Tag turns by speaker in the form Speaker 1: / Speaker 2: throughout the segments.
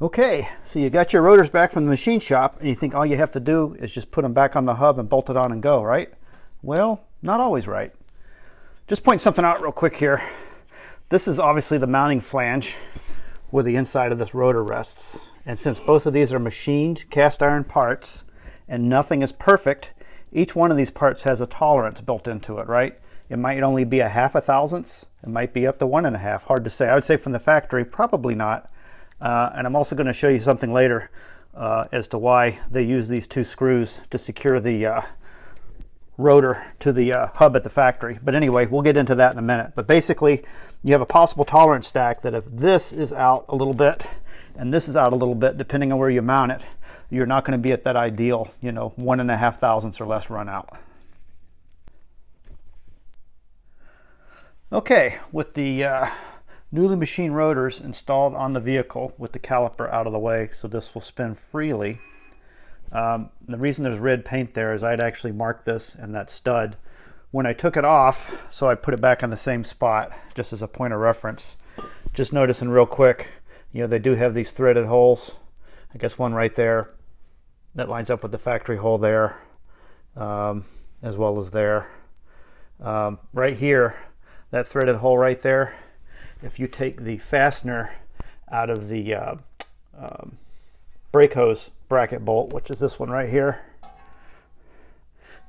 Speaker 1: Okay, so you got your rotors back from the machine shop and you think all you have to do is just put them back on the hub and bolt it on and go, right? Well, not always right. Just point something out real quick here. This is obviously the mounting flange where the inside of this rotor rests. And since both of these are machined cast iron parts and nothing is perfect, each one of these parts has a tolerance built into it, right? It might only be a half a thousandths. It might be up to 1.5. Hard to say. I would say from the factory, probably not. And I'm also going to show you something later as to why they use these two screws to secure the rotor to the hub at the factory. But anyway, we'll get into that in a minute. But basically, you have a possible tolerance stack that if this is out a little bit and this is out a little bit, depending on where you mount it, you're not going to be at that ideal, 1.5 thousandths or less run out. Okay, with the newly machined rotors installed on the vehicle with the caliper out of the way so this will spin freely. The reason there's red paint there is I'd actually marked this and that stud when I took it off, so I put it back on the same spot just as a point of reference. Just noticing real quick, they do have these threaded holes. I guess one right there that lines up with the factory hole there, as well as there. Right here, that threaded hole right there, if you take the fastener out of the brake hose bracket bolt, which is this one right here,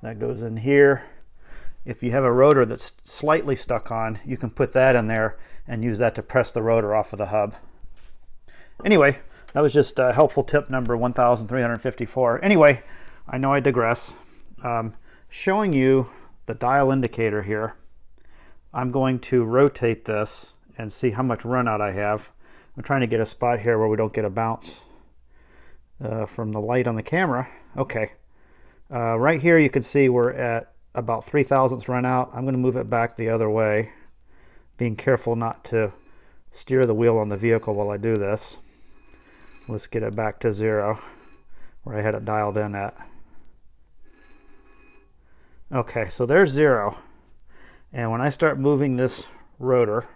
Speaker 1: that goes in here. If you have a rotor that's slightly stuck on, you can put that in there and use that to press the rotor off of the hub. Anyway, that was just a helpful tip number 1354. Anyway, I know I digress. Showing you the dial indicator here, I'm going to rotate this and see how much run out I have. I'm trying to get a spot here where we don't get a bounce from the light on the camera. Okay, right here you can see we're at about 3 thousandths run out. I'm going to move it back the other way, being careful not to steer the wheel on the vehicle while I do this. Let's get it back to 0 where I had it dialed in at. Okay, so there's 0. And when I start moving this rotor,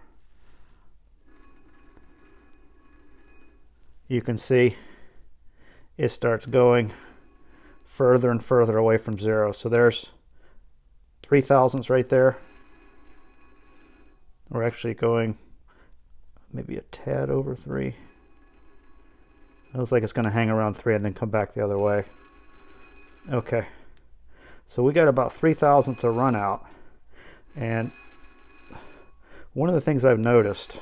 Speaker 1: you can see it starts going further and further away from 0. So there's 3 thousandths right there. We're actually going maybe a tad over 3. It looks like it's going to hang around 3 and then come back the other way. Okay, so we got about 3 thousandths of run out. And one of the things I've noticed,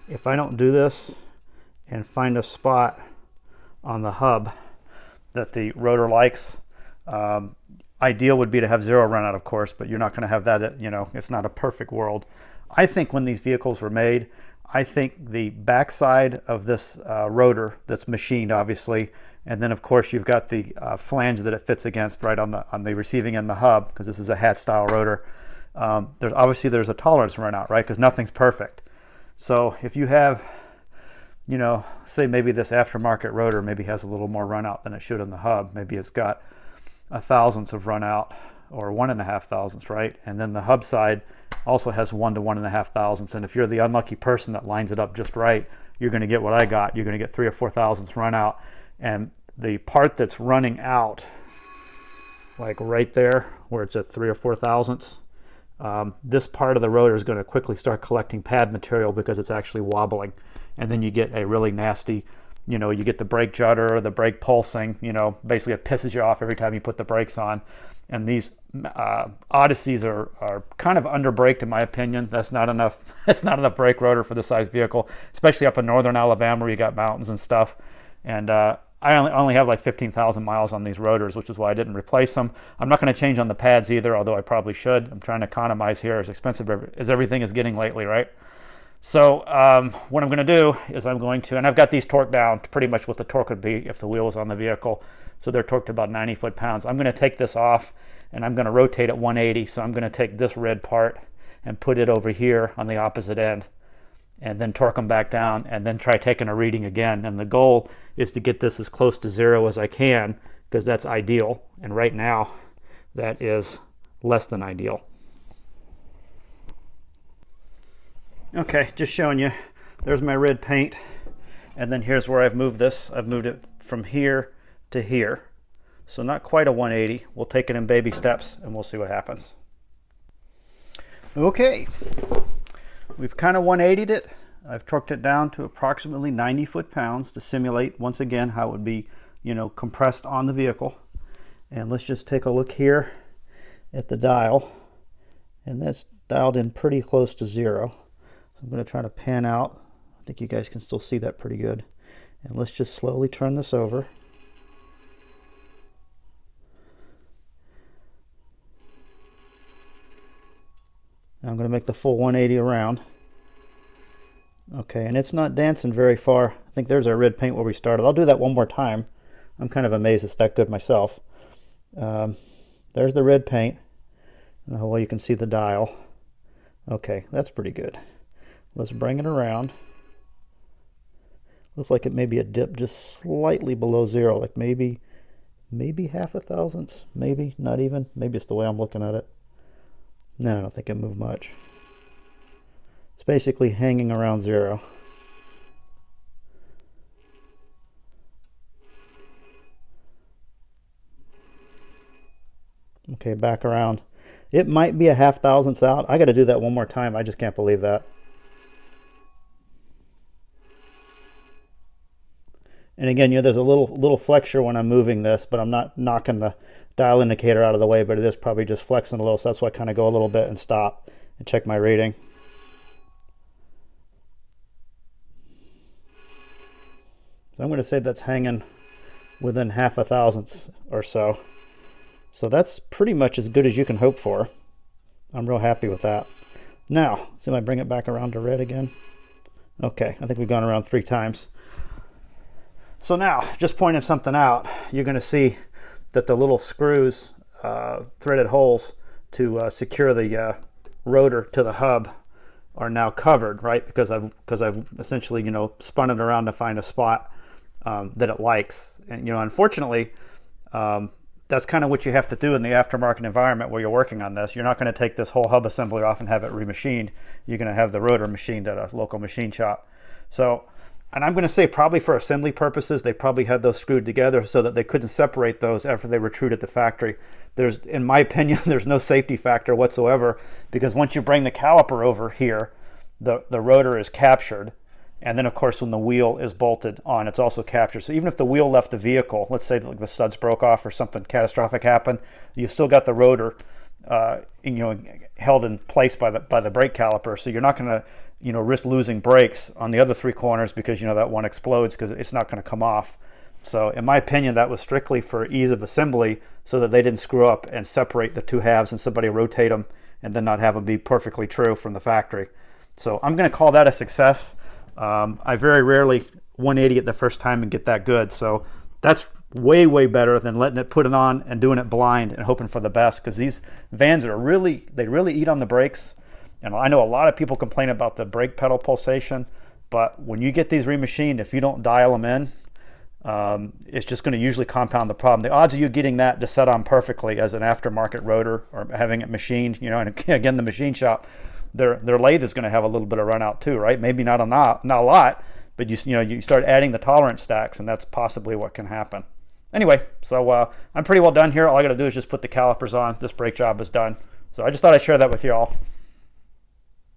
Speaker 1: if I don't do this and find a spot on the hub that the rotor likes, ideal would be to have 0 run out, of course, but you're not going to have that. It's not a perfect world. I think when these vehicles were made, I think the backside of this rotor that's machined, obviously, and then of course you've got the flange that it fits against right on the receiving end of the hub, because this is a hat style rotor. There's a tolerance run out, right? Because nothing's perfect. So if you have, say maybe this aftermarket rotor maybe has a little more run out than it should in the hub. Maybe it's got 1 thousandths of run out or 1.5 thousandths, right? And then the hub side also has 1 to 1.5 thousandths. And if you're the unlucky person that lines it up just right, you're going to get what I got. You're going to get 3 or 4 thousandths run out. And the part that's running out, like right there where it's at 3 or 4 thousandths, this part of the rotor is going to quickly start collecting pad material because it's actually wobbling. And then you get a really nasty, you get the brake judder, the brake pulsing, basically it pisses you off every time you put the brakes on. And these Odysseys are kind of under braked in my opinion. That's not enough. It's not enough brake rotor for this size vehicle, especially up in northern Alabama where you got mountains and stuff. And I only have like 15,000 miles on these rotors, which is why I didn't replace them. I'm not going to change on the pads either, although I probably should. I'm trying to economize here, as expensive as everything is getting lately, right? So what I'm going to do is and I've got these torqued down to pretty much what the torque would be if the wheel was on the vehicle. So they're torqued to about 90 foot-pounds. I'm going to take this off and I'm going to rotate at 180. So I'm going to take this red part and put it over here on the opposite end, and then torque them back down, and then try taking a reading again. And the goal is to get this as close to 0 as I can, because that's ideal. And right now, that is less than ideal. Okay, just showing you there's my red paint. And then here's where I've moved this. I've moved it from here to here. So not quite a 180. We'll take it in baby steps and we'll see what happens. Okay, we've kind of 180'd it. I've torqued it down to approximately 90 foot-pounds to simulate, once again, how it would be, you know, compressed on the vehicle. And let's just take a look here at the dial. And that's dialed in pretty close to 0. So I'm going to try to pan out. I think you guys can still see that pretty good. And let's just slowly turn this over. And I'm going to make the full 180 around. Okay, and it's not dancing very far. I think there's our red paint where we started. I'll do that one more time. I'm kind of amazed it's that good myself. There's the red paint. Well, you can see the dial. Okay, that's pretty good. Let's bring it around. Looks like it may be a dip just slightly below 0, like maybe half a thousandths, maybe, not even. Maybe it's the way I'm looking at it. No, I don't think it moved much. It's basically hanging around 0. Okay, back around. It might be a half thousandths out. I got to do that one more time. I just can't believe that. And again, you know, there's a little flexure when I'm moving this, but I'm not knocking the dial indicator out of the way, but it is probably just flexing a little, so that's why I kind of go a little bit and stop and check my reading. So I'm going to say that's hanging within half a thousandths or so. So that's pretty much as good as you can hope for. I'm real happy with that. Now, see if I bring it back around to red again. Okay, I think we've gone around 3 times. So now, just pointing something out, you're going to see that the little screws, threaded holes to secure the rotor to the hub are now covered, right? Because I've essentially, you know, spun it around to find a spot that it likes. And, you know, unfortunately, that's kind of what you have to do in the aftermarket environment where you're working on this. You're not going to take this whole hub assembly off and have it remachined. You're going to have the rotor machined at a local machine shop. So, and I'm going to say probably for assembly purposes, they probably had those screwed together so that they couldn't separate those after they were trued at the factory. There's, in my opinion, there's no safety factor whatsoever, because once you bring the caliper over here, the rotor is captured. And then, of course, when the wheel is bolted on, it's also captured. So even if the wheel left the vehicle, let's say like the studs broke off or something catastrophic happened, you've still got the rotor, you know, held in place by the brake caliper. So you're not going to, you know, risk losing brakes on the other 3 corners because, you know, that one explodes because it's not going to come off. So in my opinion, that was strictly for ease of assembly so that they didn't screw up and separate the 2 halves and somebody rotate them and then not have them be perfectly true from the factory. So I'm going to call that a success. I very rarely 180 it the first time and get that good. So that's way better than letting it put it on and doing it blind and hoping for the best, because these vans are really eat on the brakes. And I know a lot of people complain about the brake pedal pulsation, but when you get these remachined, if you don't dial them in, it's just going to usually compound the problem. The odds of you getting that to set on perfectly as an aftermarket rotor or having it machined, you know, and again, the machine shop, their lathe is going to have a little bit of run out too, right? Maybe not a lot, but you know, you start adding the tolerance stacks, and that's possibly what can happen. Anyway, so I'm pretty well done here. All I got to do is just put the calipers on. This brake job is done. So I just thought I'd share that with you all.